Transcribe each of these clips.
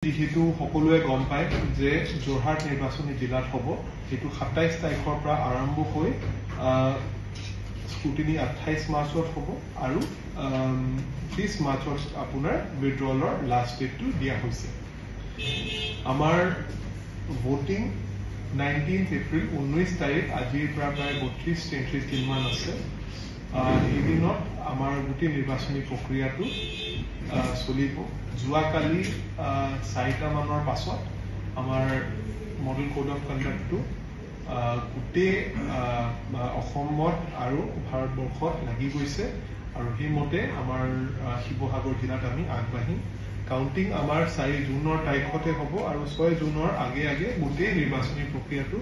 যেহেতু সকলোৱে গম পায় যে যোৰহাট নিৰ্বাচনী জিলাত হ'ব, যেটো 27 তাৰিখৰ পৰা আৰম্ভ হৈ স্কুটিনি 28 মাৰ্চত হ'ব আৰু 30 মাৰ্চত আপোনাৰ উইথড্ৰলৰ লাষ্ট ডেটটো দিয়া হৈছে। আমাৰ ভোটিং 19 এপ্ৰিল 19 তাৰিখ আজিৰ পৰা প্ৰায় 32-33 দিনমান আছে। এই দিনত আমাৰ গোটেই নিৰ্বাচনী প্ৰক্ৰিয়াটো চলিব। যোৱাকালি 4টা মানৰ পাছত আমাৰ মডেল কোড অফ কণ্ডাক্টটো গোটেই অসমত আৰু ভাৰতবৰ্ষত লাগি গৈছে আৰু সেইমতে আমাৰ শিৱসাগৰ জিলাত আমি আগবাঢ়িম। কাউণ্টিং আমাৰ 4 জুনৰ তাৰিখতে হ'ব আৰু 6 জুনৰ আগে আগে গোটেই নিৰ্বাচনী প্ৰক্ৰিয়াটো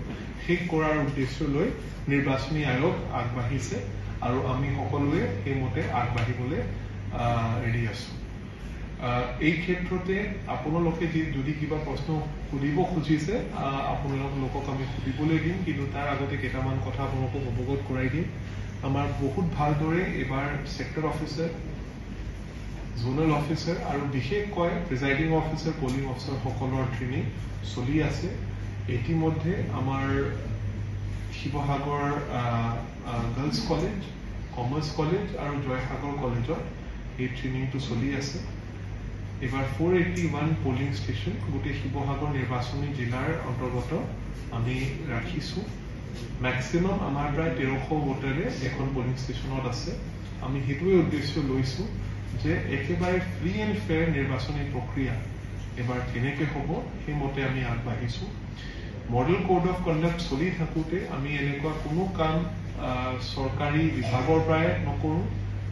শেষ কৰাৰ উদ্দেশ্য লৈ নিৰ্বাচনী আয়োগ আগবাঢ়িছে আৰু আমি সকলোৱে সেইমতে আগবাঢ়িবলৈ ৰেডি আছো। এই ক্ষেত্ৰতে আপোনালোকে যদি কিবা প্ৰশ্ন সুধিব খুজিছে আপোনালোকক আমি সুধিবলৈ দিম, কিন্তু তাৰ আগতে কেইটামান কথা আপোনালোকক অৱগত কৰাই দিম। আমাৰ বহুত ভালদৰে এবাৰ ছেক্টৰ অফিচাৰ, জোনেল অফিচাৰ আৰু বিশেষকৈ প্ৰিজাইডিং অফিচাৰ, পলিং অফিচাৰ সকলৰ ট্ৰেইনিং চলি আছে। ইতিমধ্যে আমাৰ Sivasagar girls college, commerce college আৰু জয়সাগৰ কলেজত এই ট্ৰেইনিংটো চলি আছে। এবাৰ 481 পলিং ষ্টেচন গোটেই শিৱসাগৰ নিৰ্বাচনী জিলাৰ অন্তৰ্গত আমি ৰাখিছোঁ। মেক্সিমাম আমাৰ প্ৰায় 1300 ভোটাৰে এখন পলিং ষ্টেচনত আছে। আমি সেইটোৱে উদ্দেশ্য লৈছোঁ যে একেবাৰে ফ্ৰী এণ্ড ফেয়াৰ নিৰ্বাচনী প্ৰক্ৰিয়া এবাৰ কেনেকৈ হ'ব সেইমতে আমি আগবাঢ়িছোঁ। মডেল কোড অফ কণ্ডাক্ট চলি থাকোঁতে আমি এনেকুৱা কোনো কাম চৰকাৰী বিভাগৰ পৰাই নকৰোঁ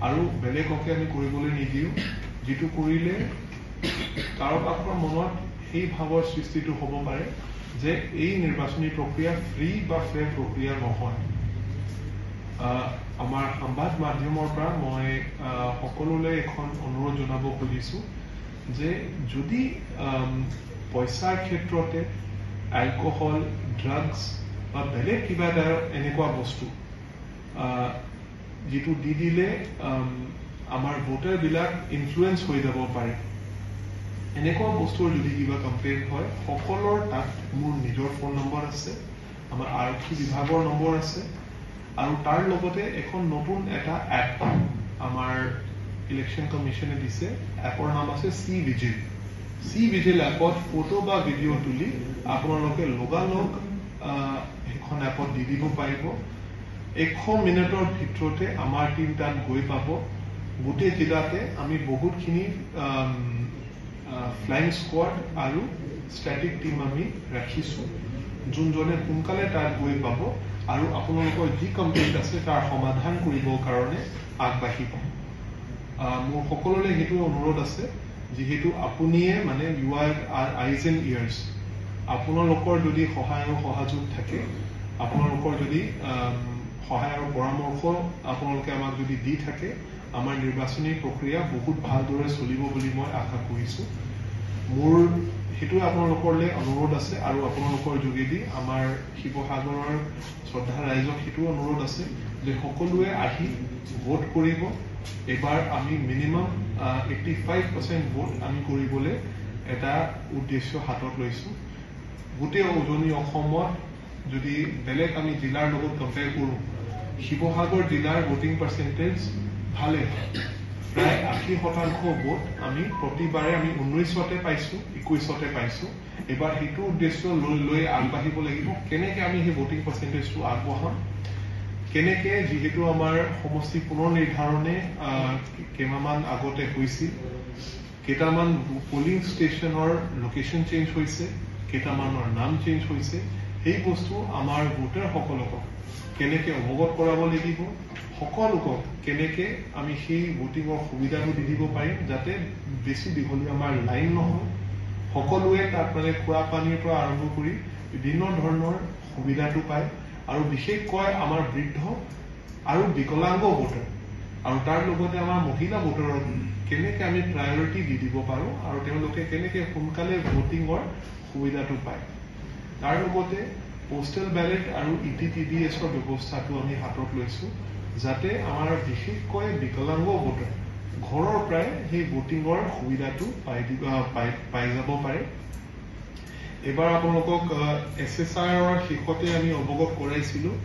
আৰু বেলেগকে আমি কৰিবলৈ নিদিওঁ, যিটো কৰিলে কাৰোবাৰ মনত সেই ভাৱৰ সৃষ্টিটো হ'ব পাৰে যে এই নিৰ্বাচনী প্ৰক্ৰিয়া ফ্ৰী বা ফেয়াৰ প্ৰক্ৰিয়া নহয়। আমাৰ সংবাদ মাধ্যমৰ পৰা মই সকলোলৈ এখন অনুৰোধ জনাব খুজিছোঁ যে যদি পইচাৰ ক্ষেত্ৰতে এলকহল, ড্ৰাগছ বা বেলেগ কিবা এটা এনেকুৱা বস্তু যিটো দি দিলে আমাৰ ভোটাৰবিলাক ইনফ্লুৱেঞ্চ হৈ যাব পাৰে, এনেকুৱা বস্তুৰ যদি কিবা কমপ্লেইন হয় সকলৰ তাত মোৰ নিজৰ ফোন নম্বৰ আছে, আমাৰ আৰক্ষী বিভাগৰ নম্বৰ আছে আৰু তাৰ লগতে এখন নতুন এটা এপ আমাৰ ইলেকশ্যন কমিশ্যনে দিছে। এপৰ নাম আছে চি-ভিজিল। চি-ভিজিল এপত ফটো বা ভিডিঅ' তুলি আপোনালোকে লগালগ সেইখন এপত দি দিব পাৰিব। 100 মিনিটৰ ভিতৰতে আমাৰ টিম তাত গৈ পাব। গোটেই জিলাতে আমি বহুতখিনি ফ্লাইং স্কোৱাড আৰু ষ্টেটিক টিম আমি ৰাখিছোঁ, যোনজনে সোনকালে তাত গৈ পাব আৰু আপোনালোকৰ যি কমপ্লেইণ্ট আছে তাৰ সমাধান কৰিবৰ কাৰণে আগবাঢ়িব। মোৰ সকলোলৈ সেইটো অনুৰোধ আছে, যিহেতু আপুনিয়ে মানে you are eyes and ears, আপোনালোকৰ যদি সহায় আৰু সহযোগ থাকে, আপোনালোকৰ যদি সহায় আৰু পৰামৰ্শ আপোনালোকে আমাক যদি দি থাকে, আমাৰ নিৰ্বাচনী প্ৰক্ৰিয়া বহুত ভালদৰে চলিব বুলি মই আশা কৰিছোঁ। মোৰ সেইটোৱে আপোনালোকলৈ অনুৰোধ আছে আৰু আপোনালোকৰ যোগেদি আমাৰ শিৱসাগৰৰ শ্ৰদ্ধা ৰাইজক সেইটো অনুৰোধ আছে যে সকলোৱে আহি ভোট কৰিব। এবাৰ আমি মিনিমাম 85% ভোট আমি কৰিবলৈ এটা উদ্দেশ্য হাতত লৈছোঁ। গোটেই উজনি অসমত যদি বেলেগ আমি জিলাৰ লগত কম্পেয়াৰ কৰোঁ, শিৱসাগৰ জিলাৰ ভোটিং পাৰ্চেণ্টেজ ভালে, প্ৰায় 80% ভোট আমি প্ৰতিবাৰে আমি 19তে পাইছোঁ, 21তে পাইছোঁ। এবাৰ সেইটো উদ্দেশ্য লৈ আগবাঢ়িব লাগিব। কেনেকৈ আমি সেই ভোটিং পাৰ্চেণ্টেজটো আগবঢ়াম, কেনেকৈ, যিহেতু আমাৰ সমষ্টি পুনৰ নিৰ্ধাৰণে কেইমাহমান আগতে হৈছিল, কেইটামান পলিং ষ্টেচনৰ লোকেশ্যন চেঞ্জ হৈছে, কেইটামানৰ নাম চেঞ্জ হৈছে, সেই বস্তু আমাৰ ভোটাৰসকলক কেনেকৈ অৱগত কৰাব লাগিব, সকলোকক কেনেকৈ আমি সেই ভোটিঙৰ সুবিধাটো দি দিব পাৰিম যাতে বেছি দীঘলীয়া আমাৰ লাইন নহয়, সকলোৱে তাত মানে খোৱা পানীৰ পৰা আৰম্ভ কৰি বিভিন্ন ধৰণৰ সুবিধাটো পায় আৰু বিশেষকৈ আমাৰ বৃদ্ধ আৰু বিকলাংগ ভোটাৰ আৰু তাৰ লগতে আমাৰ মহিলা ভোটাৰক কেনেকৈ আমি প্ৰায়ৰিটি দি দিব পাৰোঁ আৰু তেওঁলোকে কেনেকৈ সোনকালে ভোটিঙৰ সুবিধাটো পায়। তাৰ লগতে পোষ্টেল বেলেট আৰু ETTDS ব্যৱস্থাটো আমি হাতত লৈছোঁ, যাতে আমাৰ বিশেষকৈ বিকলাংগ ভোটাৰ ঘৰৰ পৰাই সেই ভোটিঙৰ সুবিধাটো পাই যাব পাৰে। এবাৰ আপোনালোকক SSR শেষতে আমি অৱগত কৰাইছিলোঁ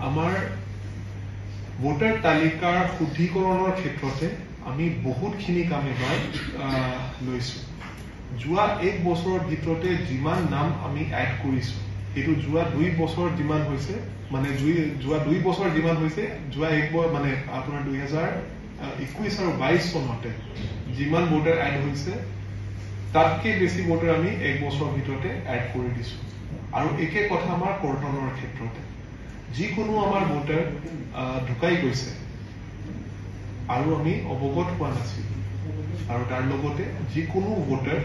আমাৰ ভোটাৰ তালিকাৰ শুদ্ধিকৰণৰ ক্ষেত্ৰতে আমি বহুতখিনি কাম এবাৰ লৈছোঁ। যোৱা 1 বছৰৰ ভিতৰতে যিমান নাম আমি এড কৰিছোঁ এইটো যোৱা 2 বছৰ যিমান হৈছে মানে যোৱা 2 বছৰ যিমান হৈছে যোৱা 1 মানে আপোনাৰ 2021 আৰু 22 চনতে যিমান ভোটাৰ এড হৈছে তাতকে বেছি ভোটাৰ আমি 1 বছৰৰ ভিতৰতে এড কৰি দিছোঁ। আৰু একে কথা আমাৰ কৰ্তনৰ ক্ষেত্ৰতে যিকোনো আমাৰ ভোটাৰ ঢুকাই গৈছে আৰু আমি অৱগত হোৱা নাছিল আৰু তাৰ লগতে যিকোনো ভোটাৰ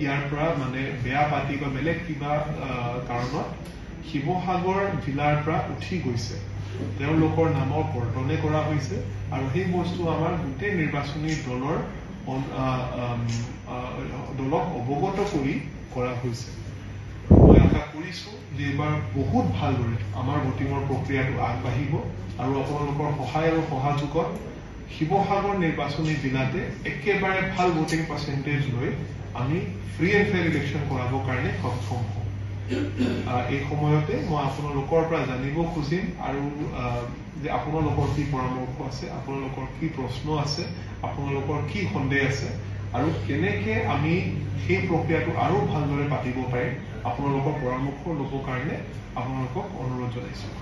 ইয়াৰ পৰা মানে বেয়া পাতি বা বেলেগ কিবা কাৰণত শিৱসাগৰ জিলাৰ পৰা উঠি গৈছে তেওঁলোকৰ নামৰ কৰ্তনে কৰা হৈছে আৰু সেই বস্তু আমাৰ গোটেই নিৰ্বাচনী দলক অৱগত কৰি কৰা হৈছে। মই আশা কৰিছোঁ যে এবাৰ বহুত ভালদৰে আমাৰ ভোটিঙৰ প্ৰক্ৰিয়াটো আগবাঢ়িব আৰু আপোনালোকৰ সহায় আৰু সহযোগত শিৱসাগৰ নিৰ্বাচনী জিলাতে একেবাৰে ভাল ভোটিং পাৰ্চেণ্টেজ লৈ আমি ফ্ৰী এণ্ড ফেয়াৰ ইলেকশ্যন কৰাবৰ কাৰণে সক্ষম হ'ম। এই সময়তে মই আপোনালোকৰ পৰা জানিব খুজিম আৰু যে আপোনালোকৰ কি পৰামৰ্শ আছে, আপোনালোকৰ কি প্ৰশ্ন আছে, আপোনালোকৰ কি সন্দেহ আছে আৰু কেনেকে আমি সেই প্ৰক্ৰিয়াটো আৰু ভালদৰে পাতিব পাৰিম আপোনালোকৰ পৰামৰ্শ ল'বৰ কাৰণে আপোনালোকক অনুৰোধ জনাইছোঁ।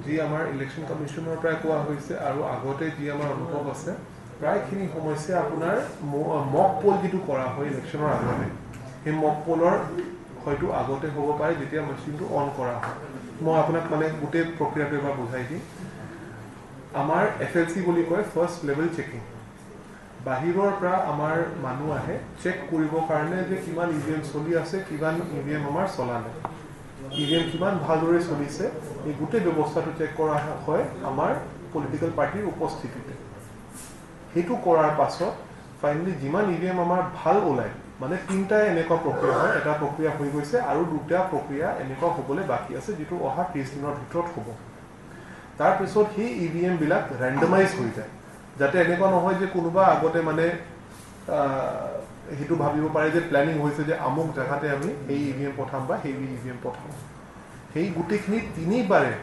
যি আমাৰ ইলেকশ্যন কমিশ্যনৰ পৰা কোৱা হৈছে আৰু আগতে যি আমাৰ অনুভৱ আছে প্ৰায়খিনি সমস্যা আপোনাৰ মক পোল যিটো কৰা হয় ইলেকশ্যনৰ আগতে সেই মক পোলৰ হয়তো আগতে হ'ব পাৰে যেতিয়া মেচিনটো অন কৰা হয়। মই আপোনাক মানে গোটেই প্ৰক্ৰিয়াটো এবাৰ বুজাই দিম। আমাৰ FLC বুলি কয় ফাৰ্ষ্ট লেভেল চেকিং। বাহিৰৰ পৰা আমাৰ মানুহ আহে চেক কৰিবৰ কাৰণে যে কিমান EVM চলি আছে, কিমান EVM আমাৰ চলা নাই, EVM কিমান ভালদৰে চলিছে, এই গোটেই ব্যৱস্থাটো চেক কৰা হয় আমাৰ পলিটিকেল পাৰ্টিৰ উপস্থিতিতে। সেইটো কৰাৰ পাছত ফাইনেলি যিমান EVM আমাৰ ভাল ওলায় মানে 3টা এনেকুৱা প্ৰক্ৰিয়া হয়, এটা প্ৰক্ৰিয়া হৈ গৈছে আৰু 2টা প্ৰক্ৰিয়া এনেকুৱা হ'বলৈ বাকী আছে যিটো অহা 30 দিনৰ ভিতৰত হ'ব। তাৰপিছত সেই EVM বিলাক ৰেণ্ডমাইজ হৈ যায় যাতে এনেকুৱা নহয় যে কোনোবা আগতে মানে সেইটো ভাবিব পাৰে যে প্লেনিং হৈছে যে আমুক জেগাতে আমি এই EVM পঠাম বা সেই EVM পঠাম। সেই গোটেইখিনি 3বাৰে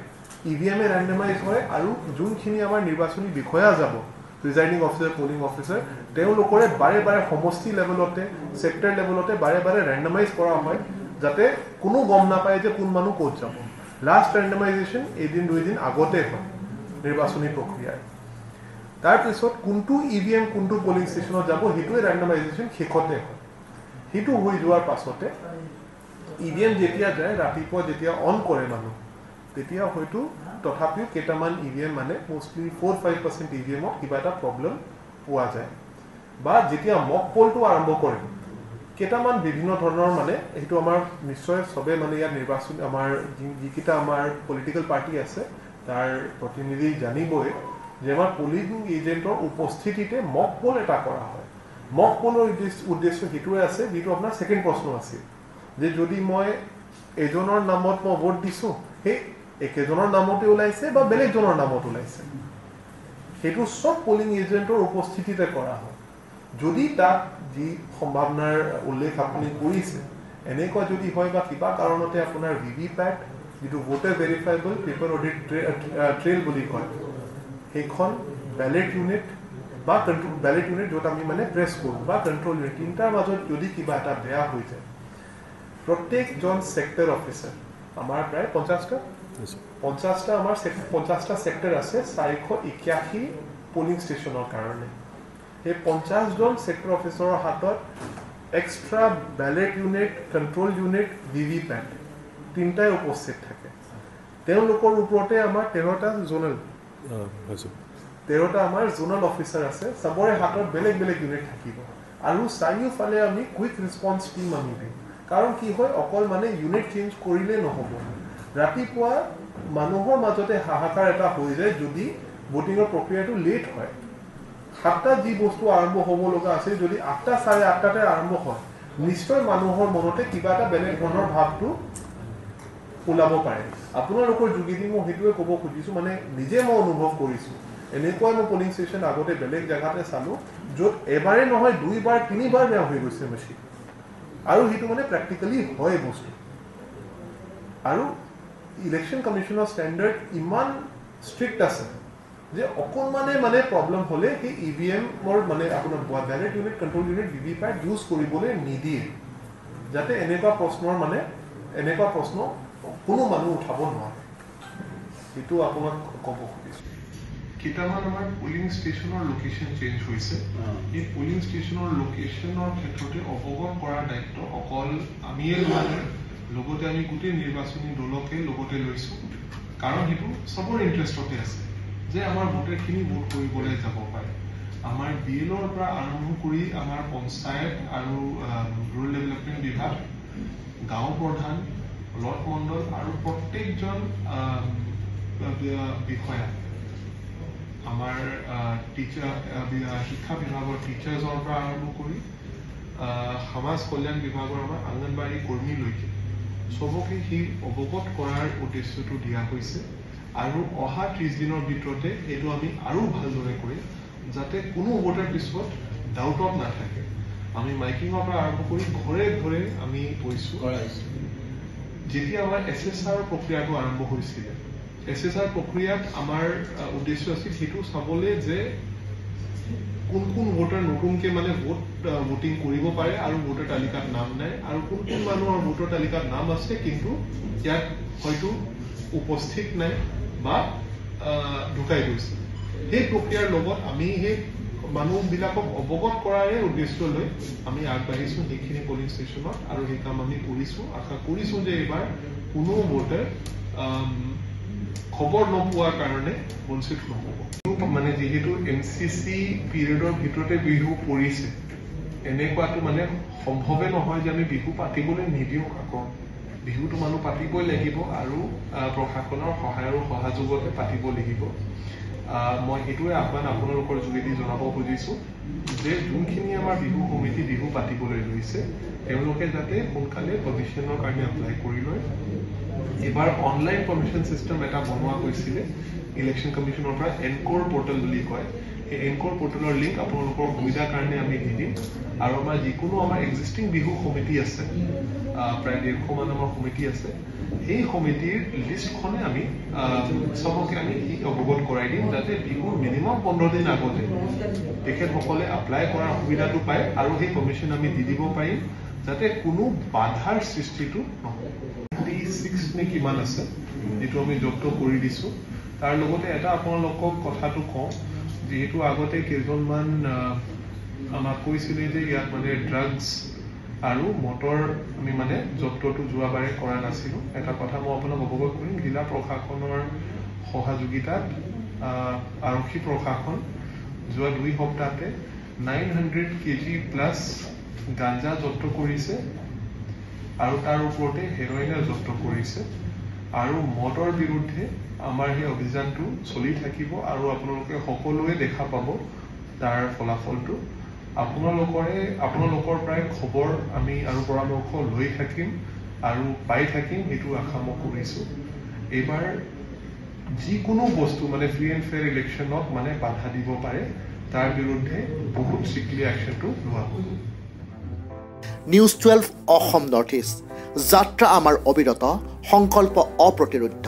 EVM ৰেণ্ডমাইজ হয় আৰু যোনখিনি আমাৰ নিৰ্বাচনী বিষয়া যাব প্ৰিজাইডিং অফিচাৰ, পলিং অফিচাৰ, তেওঁলোকৰে বাৰে বাৰে সমষ্টি লেভেলতে চেক্টৰ লেভেলতে বাৰে বাৰে ৰেণ্ডমাইজ কৰা হয় যাতে কোনো গম নাপায় যে কোন মানুহ ক'ত যাব। লাষ্ট ৰেণ্ডমাইজেশ্যন এদিন 2 দিন আগতে হয় নিৰ্বাচনী প্ৰক্ৰিয়াৰ। তাৰপিছত কোনটো EVM কোনটো পলিং ষ্টেচনত যাব সেইটোৱে ৰেণ্ডমাইজেশ্যন শেষতে হয়। সেইটো হৈ যোৱাৰ পাছতে EVM যেতিয়া যায় ৰাতিপুৱা যেতিয়া অন কৰে মানুহ তেতিয়া হয়তো তথাপিও কেইটামান EVM মানে মোষ্টলি 4-5% EVMত কিবা এটা প্ৰব্লেম পোৱা যায় বা যেতিয়া মক পোলটো আৰম্ভ কৰে কেইটামান বিভিন্ন ধৰণৰ মানে সেইটো আমাৰ নিশ্চয় সবে মানে ইয়াৰ নিৰ্বাচন আমাৰ যিকেইটা আমাৰ পলিটিকেল পাৰ্টি আছে তাৰ প্ৰতিনিধি জানিবই যে আমাৰ পলিং এজেণ্টৰ উপস্থিতিতে মক পোল এটা কৰা হয়। মক পোলৰ উদ্দেশ্য সেইটোৱে আছে যিটো আপোনাৰ ছেকেণ্ড প্ৰশ্ন আছিল যে যদি মই এজনৰ নামত মই ভোট দিছোঁ সেই একেজনৰ নামতে ওলাইছে বা বেলেগজনৰ নামত ওলাইছে সেইটো সব পলিং এজেণ্টৰ উপস্থিতিতে কৰা হয়। যদি তাত যি সম্ভাৱনাৰ উল্লেখ আপুনি কৰিছে এনেকুৱা যদি হয় বা কিবা কাৰণতে আপোনাৰ VVPAT যিটো voter verifiable paper audit trail বুলি কয় সেইখন বেলেট ইউনিট বা বেলেট ইউনিট য'ত আমি মানে প্ৰেছ কৰোঁ বা কণ্ট্ৰল ইউনিট 3টাৰ মাজত যদি কিবা এটা বেয়া হৈ যায় প্ৰত্যেকজন ছেক্টৰ অফিচাৰ আমাৰ প্ৰায় 50টা আমাৰ 50টা ছেক্টৰ আছে 481 পলিং ষ্টেচনৰ কাৰণে। সেই 50জন ছেক্টৰ অফিচাৰৰ হাতত extra belt unit, control unit, VVPAT 3টাই উপস্থিত থাকে। তেওঁলোকৰ ওপৰতে আমাৰ 13টা আমাৰ জোনেল অফিচাৰ আছে, চবৰে হাতত বেলেগ বেলেগ ইউনিট থাকিব আৰু চাৰিওফালে আমি কুইক ৰেছপন্স টিম আমি দিম। কাৰণ কি হয় অকল মানে ইউনিট চেঞ্জ কৰিলে নহ'ব, ৰাতিপুৱা মানুহৰ মাজতে হাহাকাৰ এটা হৈ যায় যদি ভোটিঙৰ প্ৰক্ৰিয়াটো লেট হয়। 7টাত যি বস্তু আৰম্ভ হ'ব লগা আছে যদি 8টা 8:30টাতে আৰম্ভ হয় নিশ্চয় মানুহৰ মনতে কিবা এটা বেলেগ ধৰণৰ ভাৱটো ওলাব পাৰে। আপোনালোকৰ যোগেদি মই সেইটোৱে ক'ব খুজিছোঁ মানে নিজে মই অনুভৱ কৰিছোঁ এনেকুৱা মই পলিং ষ্টেচন আগতে বেলেগ জেগাতে চালোঁ য'ত এবাৰে নহয় 2 বাৰ 3 বাৰ বেয়া হৈ গৈছে মেচিন আৰু সেইটো মানে প্ৰেক্টিকেলি হয় বস্তু আৰু ইলেকশ্যন কমিশ্যনৰ ষ্টেণ্ডাৰ্ড ইমান ষ্ট্ৰিক্ট আছে যে অকণমানে প্ৰব্লেম হ'লে সেই EVM-ৰ মানে আপোনাৰ direct unit control unit VVPAT use কৰিবলৈ নিদিয়ে যাতে এনেকুৱা প্ৰশ্ন কোনো মানুহ উঠাব নোৱাৰে এইটো আপোনাক ক'ব খুজিছোঁ কেইটামান আমাৰ পলিং ষ্টেচনৰ লোকেশ্যন চেঞ্জ হৈছে এই পলিং ষ্টেচনৰ লোকেশ্যনৰ ক্ষেত্ৰতে অৱগত কৰাৰ দায়িত্ব অকল আমিয়ে লোৱা নাই লগতে আমি গোটেই নিৰ্বাচনী দলকে লগতে লৈছোঁ কাৰণ সেইটো চবৰ ইণ্টাৰেষ্টতে আছে যে আমাৰ ভোটাৰখিনি ভোট কৰিবলৈ যাব পাৰে আমাৰ BLOৰ পৰা আৰম্ভ কৰি আমাৰ পঞ্চায়ত আৰু ৰুৰেল ডেভেলপমেণ্ট বিভাগ গাঁও প্ৰধান ব্লক মণ্ডল আৰু প্ৰত্যেকজন বিষয়া আমাৰ শিক্ষা বিভাগৰ টিচাৰ্ছৰ পৰা আৰম্ভ কৰি সমাজ কল্যাণ বিভাগৰ আমাৰ অংগনবাড়ী কৰ্মীলৈকে চবকে সেই অৱগত কৰাৰ উদ্দেশ্যটো দিয়া হৈছে আৰু অহা 30 দিনৰ ভিতৰতে এইটো আমি আৰু ভালদৰে কৰিম যাতে কোনো ভোটাৰ পিছত ডাউটত নাথাকে আমি মাইকিঙৰ পৰা আৰম্ভ কৰি ঘৰে ঘৰে আমি কৈছোঁ যেতিয়া আমাৰ SSR প্ৰক্ৰিয়াটো আৰম্ভ হৈছিলে SSR প্ৰক্ৰিয়াত আমাৰ উদ্দেশ্য আছিল সেইটো চাবলৈ যে কোন ভোটাৰ নতুনকৈ মানে ভোটিং কৰিব পাৰে আৰু ভোটাৰ তালিকাত নাম নাই আৰু কোন মানুহৰ ভোটাৰ তালিকাত নাম আছে কিন্তু ইয়াত হয়তো উপস্থিত নাই বা ঢুকাই গৈছে সেই প্ৰক্ৰিয়াৰ লগত আমি সেই মানুহবিলাকক অৱগত কৰাৰে উদ্দেশ্য লৈ আমি আগবাঢ়িছোঁ সেইখিনি পলিং ষ্টেচনত আৰু সেই কাম আমি কৰিছোঁ আশা কৰিছোঁ যে এইবাৰ কোনো ভোটাৰ খবৰ নোপোৱাৰ কাৰণে বঞ্চিত নহ'ব মানে যিহেতু MCC পিৰিয়ডৰ ভিতৰতে বিহু পৰিছে এনেকুৱাটো মানে সম্ভৱে নহয় যে আমি বিহু পাতিবলৈ নিদিওঁ আকৌ বিহুটো মানুহ পাতিবই লাগিব আৰু প্ৰশাসনৰ সহায় আৰু সহযোগতে পাতিব লাগিব মই এইটোৱে আহ্বান আপোনালোকৰ যোগেদি জনাব খুজিছোঁ যে যোনখিনি আমাৰ বিহু সমিতি বিহু পাতিবলৈ লৈছে তেওঁলোকে যাতে সোনকালে পাৰ্মিশ্যনৰ কাৰণে এপ্লাই কৰি লয় এবাৰ অনলাইন পাৰ্মিশ্যন চিষ্টেম এটা বনোৱা হৈছিলে ইলেকশ্যন কমিশ্যনৰ পৰা এনক'ৰ পৰ্টেল বুলি কয় এই এনক'ৰ পৰ্টেলৰ লিংক আপোনালোকৰ সুবিধাৰ কাৰণে আমি দি দিম আৰু আমাৰ যিকোনো আমাৰ এক্সিষ্টিং বিহু সমিতি আছে প্ৰায় 150 মান আমাৰ সমিতি আছে এই সমিতিৰ লিষ্টখনে আমি চবকে আমি অৱগত কৰাই দিম যাতে বিহুৰ মিনিমাম 15 দিন আগতে তেখেতসকলে এপ্লাই কৰাৰ সুবিধাটো পায় আৰু সেই পাৰ্মিশ্যন আমি দি দিব পাৰিম যাতে কোনো বাধাৰ সৃষ্টিটো নহয় 36 নে কিমান আছে যিটো আমি যুক্ত কৰি দিছোঁ তাৰ লগতে এটা আপোনালোকক কথাটো কওঁ যেহেতু আগতে কেইজনমান আমাক কৈছিলে যে ইয়াত মানে ড্ৰাগছ আৰু মটৰ আমি মানে জব্দটো যোৱাবাৰে কৰা নাছিলোঁ এটা কথা মই আপোনাক অৱগত কৰিম জিলা প্ৰশাসনৰ সহযোগিতাত আৰক্ষী প্ৰশাসন যোৱা 2 সপ্তাহতে 900 kg প্লাছ গাঞ্জা জব্দ কৰিছে আৰু তাৰ ওপৰতে হেৰইন জব্দ কৰিছে আৰু মদৰ বিৰুদ্ধে আমাৰ এই অভিযানটো চলি থাকিব আৰু আপোনালোকে সকলোৱে দেখা পাব তাৰ ফলাফলটো আপোনালোকৰ প্ৰায় খবৰ আমি আৰু পৰামৰ্শ লৈ থাকিম আৰু পাই থাকিম এইটো আশা মই কৰিছোঁ এইবাৰ যিকোনো বস্তু মানে ফ্ৰী এণ্ড ফেয়াৰ ইলেকশ্যনত মানে বাধা দিব পাৰে তাৰ বিৰুদ্ধে বহুত ষ্ট্ৰিক্টলি একশ্যনটো লোৱা হ'ব নিউজ 12 অসম নৰ্থ ইষ্ট যাত্ৰা আমাৰ অবিৰত সংকল্প অপ্ৰতিৰোধ্য